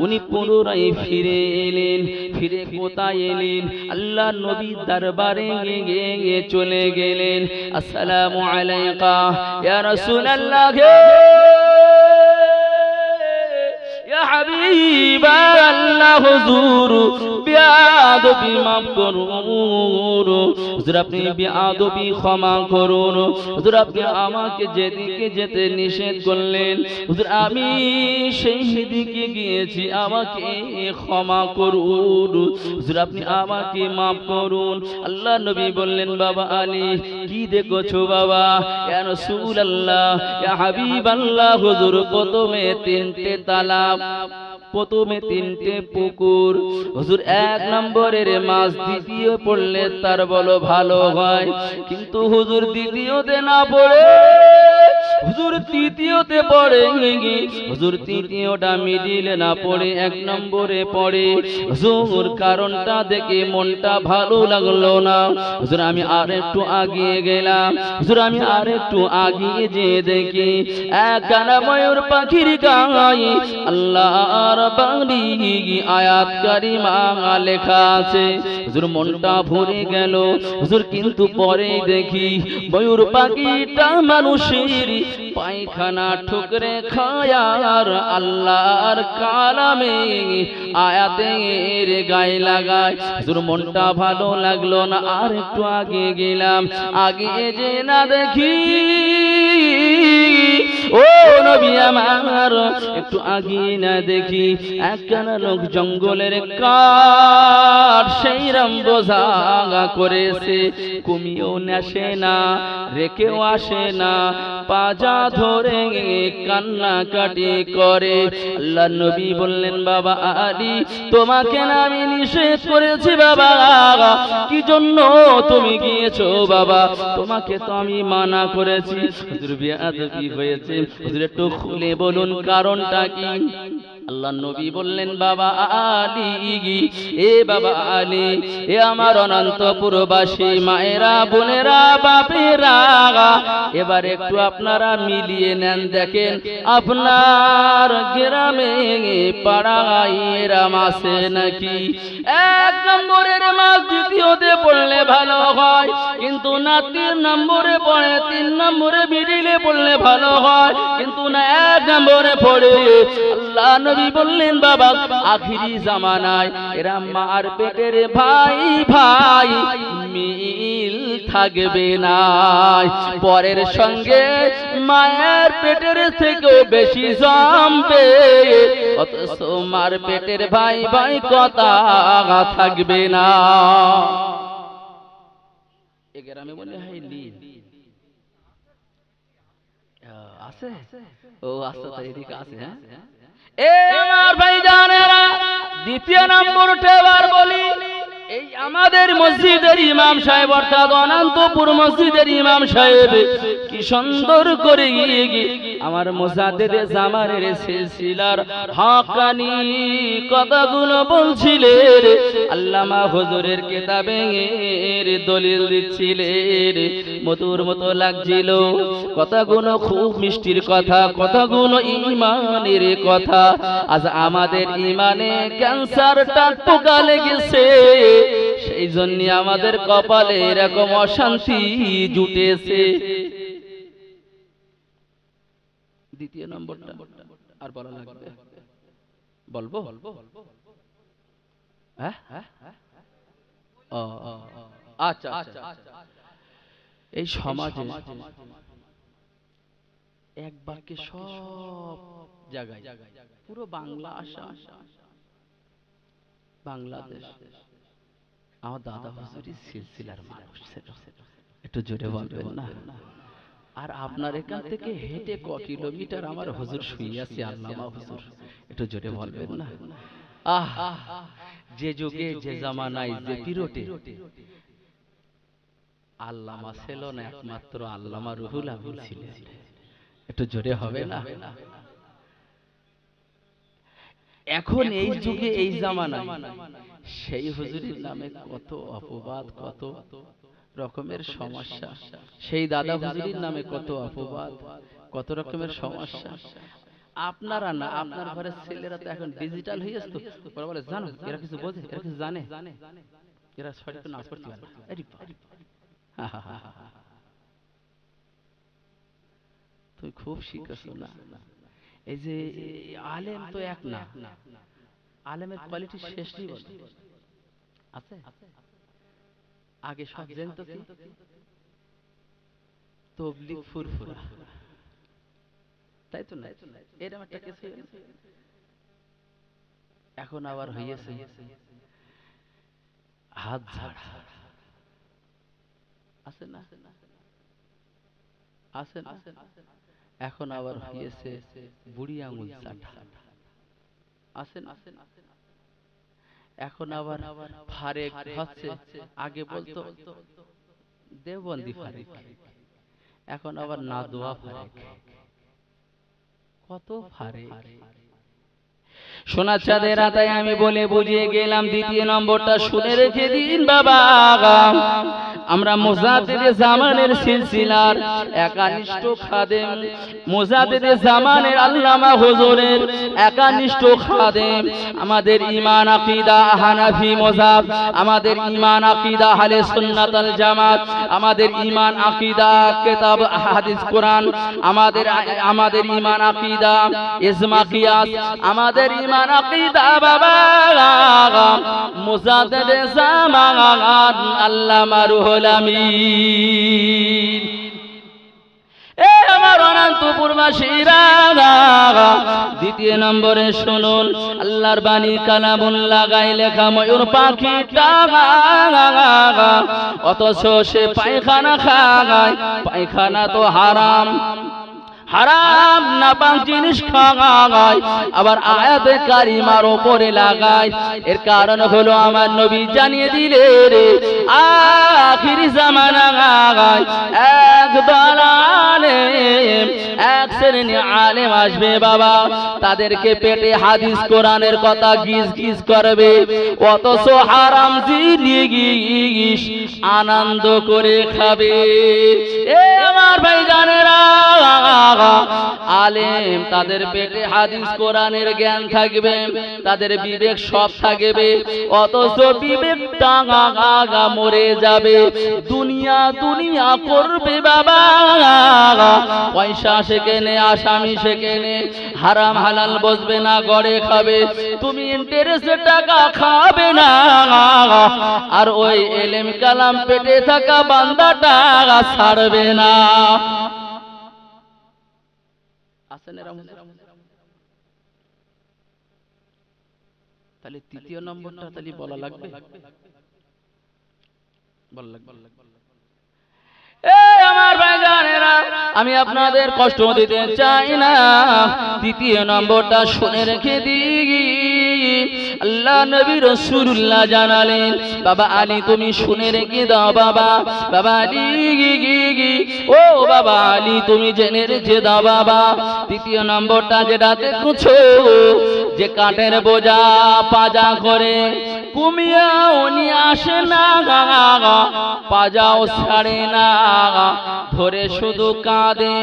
উনি পুনরায় ফিরে এলেন। ফিরে কোথায় এলেন? আল্লাহ নবীর দরবারে গিয়ে চলে গেলেন। আসসালামু আলাইকা ইয়া রাসূলুল্লাহ, ইয়া হাবিবাল্লাহ, হুজুর বেয়াদবি মাফ করুন, হুজুর আপনি বেয়াদবি ক্ষমা করুন, হুজুর আপনি আমাকে যেদিকে যেতে নিষেধ করলেন, হুজুর আমি সেই দিকে গিয়েছি, আমাকে ক্ষমা করুন, হুজুর আপনি আমাকে মাফ করুন। আল্লাহ নবী বললেন, বাবা আলী কি দেখছো বাবা? ইয়া রাসূলুল্লাহ, ইয়া হাবিবাল্লাহ, হুজুর প্রথমে 3টে তালাব, প্রথমে 3টে পুকুর, হুজুর 1 নম্বরের মাছ দ্বিতীয় পড়লে তার বলো ভালো হয়, কিন্তু হুজুর দ্বিতীয়তে না পড়ে হুজুর তৃতীয়তে পড়ে, হুজুর তৃতীয়টা মিডিলে না পড়ে 1 নম্বরে পড়ে। হুজুর কারণটা দেখে মনটা ভালো লাগলো না। হুজুর আমি আর একটু আগিয়ে গেলাম। হুজুর আমি আর একটু আগিয়ে যেয়ে দেখি একখানা ময়ূর পাখির গায়ে আল্লাহর বাণী আয়াত কারিমা লেখা আছে। হুজুর মনটা ভরে গেল। হুজুর কিন্তু পরে দেখি ময়ূর পাখিটা মানুষের পায়খানা ঠুকরে খায় আর আল্লাহর কালামে আয়াতের গায়ে লাগায়। হুজুর মনটা ভালো লাগলো না, আর একটু আগে গেলাম। আগে যে না দেখি ও নবী আমার, একটু আগে না দেখি একখানা লোক জঙ্গলের কাঠ সেই রাম বোঝা করেছে, কমিয়েও আসে না, রেখেও আসে না, পাজা ধরে কান্নাকাটি করে। আল্লাহ নবী বললেন, বাবা আলী তোমাকে না আমি নিষেধ করেছি বাবা, কি জন্য তুমি গিয়েছো বাবা? তোমাকে তো আমি মানা করেছি। হুজুর বেয়াদবি হয়েছে, হুজুর একটু খুলে বলুন কারণটা কি? আল্লাহ নবী বললেন, বাবা আলী, এ বাবা আলী, এ আমার অনন্তপুরবাসী মায়েরা, বোনেরা, বাপেরা, এবার একটু আপনারা মিলিয়ে নেন, দেখেন আপনার গ্রামে পাড়ায় এরাম আছে নাকি? 1 নম্বরের মাছ দ্বিতীয়তে পড়লে ভালো হয়, কিন্তু না 3 নম্বরে পড়ে, 3 নম্বরে মিডিলে পড়লে ভালো হয়, কিন্তু না 1 নম্বরে পড়ে। আল্লাহ নবী বললেন, বাবা আখিরি জামানায় এরা মার পেটের ভাই ভাই মিল থাকবে না, পরের সঙ্গে মায়ের পেটের থেকেও বেশি জমবে, অথচ মার পেটের ভাই ভাই কথা থাকবে না। এ গ্রামে বলে হাই লিন আছে, ও আচ্ছা তাই এদিকে আছে। হ্যাঁ এ আমার ভাইজানেরা, দ্বিতীয় নম্বরটা এবার বলি, এই আমাদের মসজিদের ইমাম সাহেব অর্থাৎ অনন্তপুর মসজিদের ইমাম সাহেব কি সুন্দর করে আমার মুজাদ্দিদ জামানের সিলসিলার হকানি কথাগুলো বলছিলেন, আল্লামা হুজুরের কিতাবে এর দলিল দিচ্ছিলেন, মধুর মতো লাগছিল কথাগুলো, খুব মিষ্টির কথা, কথাগুলো ঈমানের কথা। আজ আমাদের ঈমানে ক্যান্সারটা টোকা লেগেছে, সেই জন্য আমাদের কপালে এরকম অশান্তি জুটেছে। দ্বিতীয় নম্বরটা আর বলা লাগবে? বলবো হ্যাঁ, ও আচ্ছা আচ্ছা। এই সমাজে এক বাক্যে সব জায়গায় পুরো বাংলা, আসাম, বাংলাদেশ আমার দাদা হুজুরি সিলসিলার মানুষ ছিল, একটু জোরে বলবেন না? আর আপনার এখান থেকে হেঁটে ক কিলোমিটার আমার হুজুর শুয়ে আছে, আল্লামা হুজুর, একটু জোরে বলবেন না? আহ, যে যুগে যে জামানায় যে পিরিয়ডে আল্লামা ছিল না, একমাত্র আল্লামা রুহুল আমিন ছিলেন, একটু জোরে হবে না? এখন এই যুগে এই জামানায় সেই হুজুরের নামে কত অপবাদ, কত রকমের সমস্যা, সেই দাদা হুজুরের নামে কত অপবাদ, কত রকমের সমস্যা। আপনারা না, আপনার ঘরের ছেলেরা তো এখন ডিজিটাল হয়ে গেছে, তো ওরা বলে জানো, এরা কিছু বোঝে, এরা কিছু জানে, এরা সঠিক নাচ করতে পারে। তুই খুব শিখেছ না? এই যে আলেম তো এক না, আলেমের কোয়ালিটি শেষ নেই আছে। আগে সব জানতো কি তবলিগ ফুরফুরা, তাই তো না? এরকম একটা কিছু এখন আবার হয়েছে হাত ঝাড়া, আছে না? আছে না? এখন আবার হয়েছে বুড়ি আঙুল চাটা, আছে না? এখন আবার ফারেক হচ্ছে, আগে বলতো দেওবন্দি ফারেক, এখন আবার নাদোয়া ফারেক, কত ফারেক। সোনা চাঁদের আতায় আমি বলে বুঝিয়ে গেলাম। দ্বিতীয় নম্বরটা শুনে রেখে দিন বাবা, আমরা মুজাদ্দিদে জামানের সিলসিলার একানিষ্ঠ খাদেম, মুজাদ্দিদে জামানের আল্লামা হুজুরের একানিষ্ঠ খাদেম। আমাদের ঈমান আকীদা হানাফি মাযহাব, আমাদের ঈমান আকীদা আহলে সুন্নাত ওয়াল জামাত, আমাদের ঈমান আকীদা কিতাব হাদিস কোরআন, আমাদের ঈমান আকীদা ইজমা কিয়াস, আমাদের ঈমান আকীদা বাবা মুজাদ্দিদে জামান আল্লামা রুহুল আমিন। এ আমার অনন্তপুরবাসীরা, দ্বিতীয় নম্বরে শুনুন, আল্লাহর বাণী কালামুল্লাহ গায়ে লেখা ময়ূর পাখিটা, অথচ সে পায়খানা খায়, পায়খানা তো হারাম, হারাম নাপাক জিনিস খাওয়ায়, আবার আয়াতে কারিমার উপরে লাগায়। এর কারণ হলো আমার নবী জানিয়ে দিলে রে, আখিরি জামানায় এক দল আলেম, এক শ্রেণী আলেম আসবে বাবা, তাদেরকে পেটে হাদিস কোরআনের কথা গিজ গিজ করবে, অথচ হারাম জিনিস আনন্দ করে খাবে। এ আমার ভাই জানেরা, আলেম তাদের পেটে হাদিস কোরআনের জ্ঞান থাকবে, তাদের বিবেক সব থাকবে, অথচ বিবেকটা মরে যাবে, দুনিয়া দুনিয়া করবে বাবা, পয়সা সেখানে, আসামি সেখানে, হারাম হালাল বসবে না, গড়ে খাবে, তুমি ইন্টারেস্টে টাকা খাবে না, আর ওই এলেম কালাম পেটে থাকা বান্দাটা ছাড়বে না। তাহলে তৃতীয় নম্বরটা তাহলে বলা লাগবে, আমার ভাইজানেরা, আমি আপনাদের কষ্ট দিতে চাই না। তৃতীয় নম্বরটা শুনে রেখে দিই, আল্লাহ নবী রাসূলুল্লাহ জানালেন, বাবা আলী তুমি শুনে রেখে দাও বাবা, বাবা আলী, ও বাবা আলী তুমি জেনে রেখে দাও বাবা। তৃতীয় নম্বরটা যেটা দেখছো, যে কাঠের বোঝা পাজা করে কুমিয়াও নিয়ে আসে না, পাজাও ছাড়ে না, ধরে শুধু কাঁদে।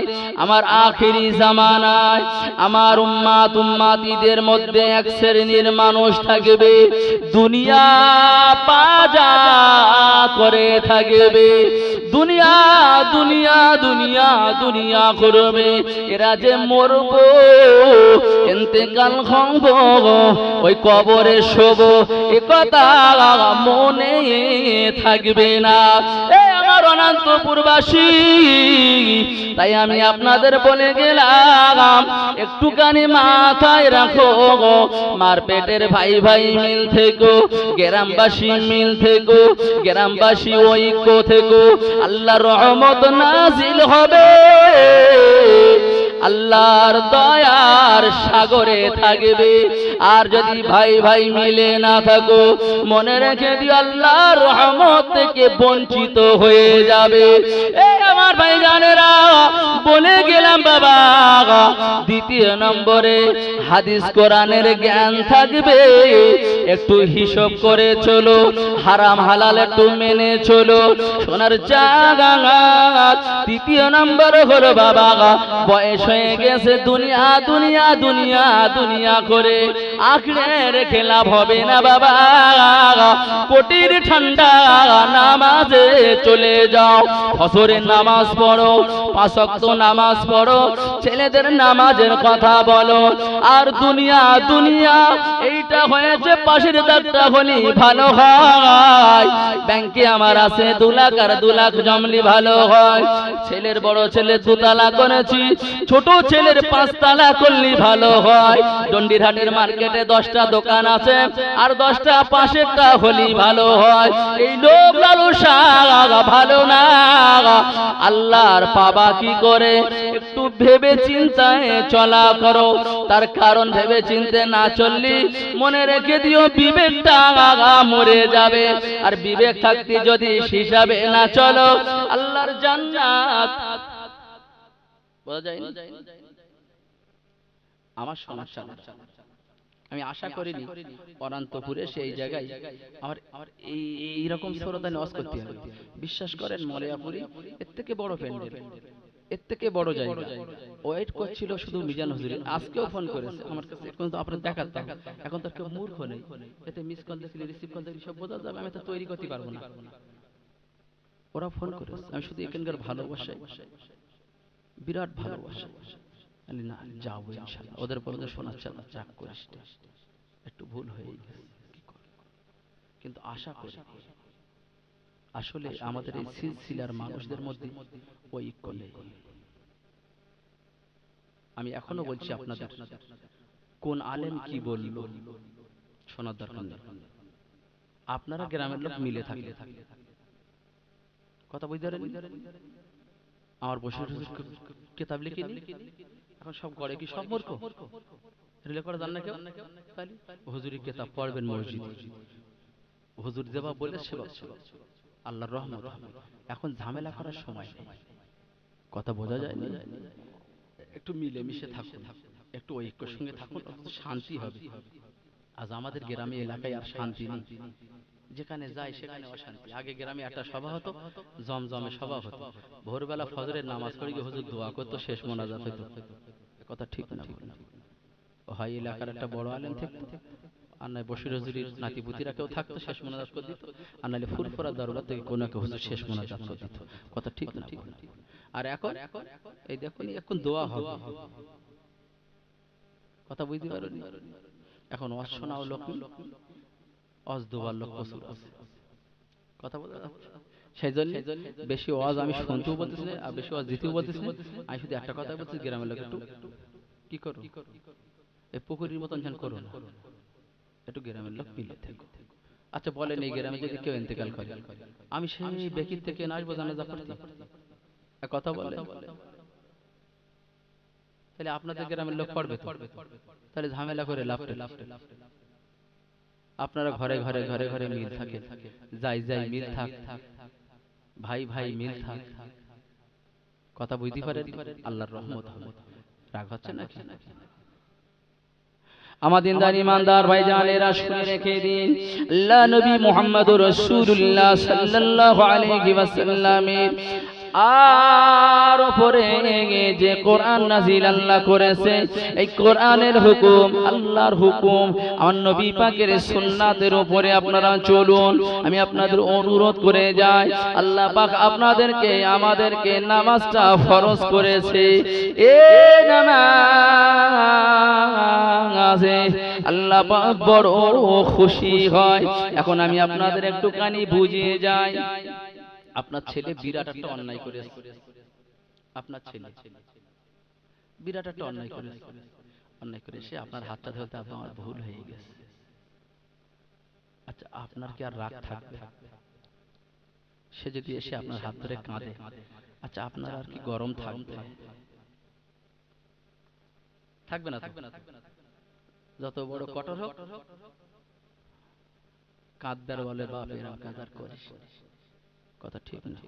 আমার আখিরি জামানায় আমার উম্মাত উম্মাতিদের মধ্যে এক শ্রেণীর মানুষ থাকবে, দুনিয়া পাজা করে থাকবে, দুনিয়া দুনিয়া দুনিয়া দুনিয়া করবে, এরা যে মরব, ইন্তেকাল হব, ওই কবরে শোব, এ কথা মনে থাকবে না। আমার অনন্তপুরবাসী, তাই আমি আপনাদের বলে গেলাম, একটুখানি মাথায় রাখো, মার পেটের ভাই ভাই মিল থেকো, গ্রামবাসী মিল থেকো, গ্রামবাসী ঐক্য থেকো, আল্লাহর রহমত নাজিল হবে, আল্লাহর দয়ার সাগরে থাকবে। আর যদি ভাই ভাই মিলে না থাকো, মনে রেখে দিও আল্লাহর রহমত থেকে বঞ্চিত হয়ে যাবে। এই আমার ভাই জানেরা, বলে গেলাম বাবা, দ্বিতীয় নম্বরে হাদিস কোরআনের জ্ঞান থাকবে, একটু হিসাব করে চলো, হারাম হালাল একটু মেনে চলো, সোনার জাগা। তৃতীয় নম্বর হলো বাবা, বয়স হয়ে গেছে, দুনিয়া দুনিয়া দুনিয়া দুনিয়া করে আঁকড়ে রেখে লাভ হবে না বাবা, কোটির ঠান্ডা নামাজে চলে যাও, ফজরের নামাজ পড়ো, 5 ওয়াক্ত নামাজ পড়ো, ছেলেদের নামাজের কথা বলো। আর দুনিয়া দুনিয়া এইটা হয়েছে পাশের দাগটা হলি ভালো হয়, ব্যাংকে আমার আছে 2 লাখ আর 2 লাখ জমলি ভালো হয়, ছেলের বড় ছেলে 2 তালা করেছি, ছোট ছেলের 5 তালা করলি ভালো হয়, ডন্ডিরহাটের মার্কেটে 10টা দোকান আছে, আর 10টা পাশেরটা হলি ভালো হয়। এই লোক লালসা ভালো না, আল্লাহর পাবা কি করে, একটু ভেবে চিন্তায় চলা করো। তার কারণ ভেবে চিনতে না চললি, মনে রেখে দিও বিবেকটা মরে যাবে, আর বিবেক থাকতে যদি হিসাবে না চলো, আল্লাহর জান্নাত বলা যায় না। আমার সমস্যা, আমি আশা করিনি অনন্তপুরে সেই জায়গায় আমার এইরকম শ্রোতা নেওয়াজ করতে হবে। বিশ্বাস করেন, মরিয়াপুরি এর থেকে বড় প্যান্ডেল, এর থেকে বড় জায়গা, ওয়েট করছিল শুধু মিজান হুজুর। আজকেও ফোন করেছে আমার কাছে, এখন তো আপনার দেখাতাম, এখন তো কেউ মূর্খ নেই, এতে মিস কল দেখলে রিসিভ কল দেখলে সব বোঝা যাবে, আমি তো তৈরি করতে পারবো না। ওরা ফোন করেছে, আমি শুধু এখানকার ভালোবাসাই, বিরাট ভালোবাসা, না যাবো ইনশাআল্লাহ, ওদের পরে শোনাচ্ছে না, চাক করিস, একটু ভুল হয়ে গেছে, কিন্তু আশা করি আসলে আমাদের এই সিলসিলার মানুষদের মধ্যে ঐক্য নেই। আমি এখনো বলছি আপনাদের, কোন আলেম কি বলল শোনার দরকার নেই, আপনারা গ্রামের লোক মিলে থাকলে কথা বুঝতে পারেন। আমার বসে কিতাব লিখিনি, এখন সব গড়ে কি সব মূর্খ রিলে করা জান না কেউ, হুজুরি কিতাব পড়বেন মসজিদ, হুজুর দেবা বলে সেবা, আল্লাহর রহমত। এখন ঝামেলা করার সময় নেই, কথা বোঝা যায় না, একটু মিলে মিশে থাকুন, একটু ঐক্যের সঙ্গে থাকুন, শান্তি হবে। আজ আমাদের গ্রামে এলাকায় আর শান্তি নেই, যেখানে যাই সেখানে অশান্তি। আগে গ্রামে একটা সভা হতো, জমজমে সভা হতো, ভোরবেলা ফজরের নামাজ পড়ে গিয়ে হুজুর দোয়া করতো, শেষ মোনাজাত হতো, কথা ঠিক না? হয় এলাকার একটা বড় আলেম থাকতো, আর নয় বশির হুজুরের নাতিপুতিরা কেউ থাকতো, শেষ মোনাজাত করে দিত, আর নাহলে ফুরফুরা দারুল্লাহ থেকে কোনো একটা হুজুর শেষ মোনাজাত করে দিত, কথা ঠিক না? আর এখন এই দেখুন, এখন দোয়া হবে, কথা বুঝতে পারোনি? এখন অশোনাও লোক, অজ দুবার লোক প্রচুর আছে, কথা বলে। সেই জন্য বেশি ওয়াজ আমি শুনতেও বলতেছি না, আর বেশি ওয়াজ দিতেও বলতেছি না। আমি শুধু একটা কথা বলছি, গ্রামের লোক একটু কি করো, এই পুকুরের মতন ধ্যান করো না, একটু গ্রামের লোক মিলে থাকো। আচ্ছা বলেন, এই গ্রামে যদি কেউ ইন্তেকাল করে, আমি সেই ব্যক্তির থেকে না আসবো জানাজা পড়তে, কথা বলে, তাহলে আপনাদের গ্রামের লোক পড়বে তো, তাহলে ঝামেলা করে লাভটা। আপনারা ঘরে ঘরে ঘরে ঘরে মিল থাকে, যাই যাই মিল থাক, ভাই ভাই মিল থাক, কথা বুঝতে পারেন, আল্লাহর রহমত হবে। রাগ হচ্ছে নাকি? আমাদের ইমানদার ভাইজানেরা শুনে রেখে দিন, আল্লাহ নবী মুহাম্মদুর রাসূলুল্লাহ সাল্লাল্লাহু আলাইহি ওয়াসাল্লামের আর উপরে যে কোরআন নাজিল আল্লাহ করেছে, এই কোরআনের হুকুম, আল্লাহর হুকুম, আমার নবী পাকের সুন্নাতের উপরে আপনারা চলুন। আমি আপনাদের অনুরোধ করে যাই, আল্লাহ পাক আপনাদেরকে আমাদেরকে নামাজটা ফরজ করেছে। এই নামাজে আল্লাহ পাক বড় খুশি হয়। এখন আমি আপনাদের একটুখানি বুঝিয়ে যাই। আপনার ছেলে বিরাট একটা অন্যায় করেছে, আপনার ছেলে বিরাট একটা অন্যায় করে সে আপনার হাতটা ধরতে আপনার ভুল হয়ে গেছে। আচ্ছা, আপনার কি আর রাগ থাকবে? সে যদি এসে আপনার হাত ধরে কাঁদে, আচ্ছা আপনার আর কি গরম থাকবে? থাকবে না? যত বড় কঠোর হোক, কাঁদবার বলে বাপ এরম কাঁদার করিস, কথা ঠিক না?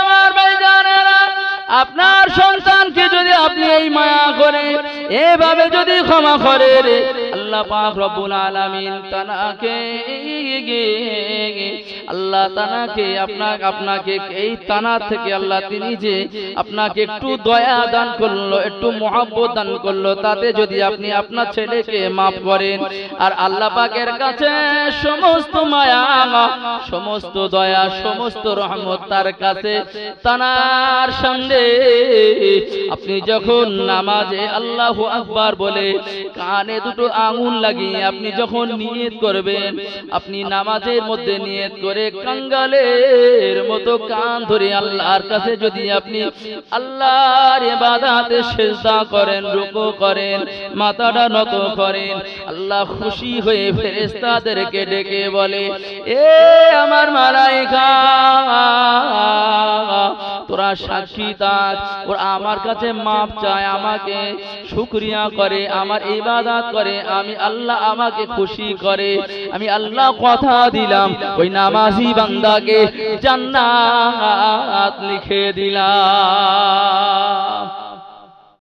আমার ভাইজানেরা, আপনার সন্তানকে যদি আপনি এই মায়া করে এভাবে যদি ক্ষমা করে, আল্লাহ পাক রব্বুল আলামিন তানাকে আল্লাহ তানাকে আপনাকে এই তানা থেকে আল্লাহ তিনি যে আপনাকে একটু দয়া দান করলো, একটু মহব্বত দান করলো, তাতে যদি আপনি আপনার ছেলেকে মাফ করেন, আর আল্লাহ পাকের কাছে সমস্ত মায়া, সমস্ত দয়া, সমস্ত রহমত তার কাছে, তানার সামনে আপনি যখন নামাজে আল্লাহু আকবার বলে কানে দুটো আঙুল লাগিয়ে আপনি যখন নিয়ত করবেন, আপনি নামাজের মধ্যে নিয়ত করে কাঙ্গালের মতো কান ধরে আল্লাহর কাছে যদি আপনি আল্লাহর ইবাদতে সিজদা করেন, রুকু করেন, মাথাটা নত করেন, আল্লাহ খুশি হয়ে ফেরেশতাদেরকে ডেকে বলে, এ আমার মালায়েকা, তোরা সাক্ষী থাক, ওরা আমার কাছে মাপ চায়, আমাকে শুকরিয়া করে, আমার ইবাদত করে, আমি আল্লাহ আমাকে খুশি করে, আমি আল্লাহ কথা দিলাম ওই নামাজি বান্দাকে জান্নাত লিখে দিলাম।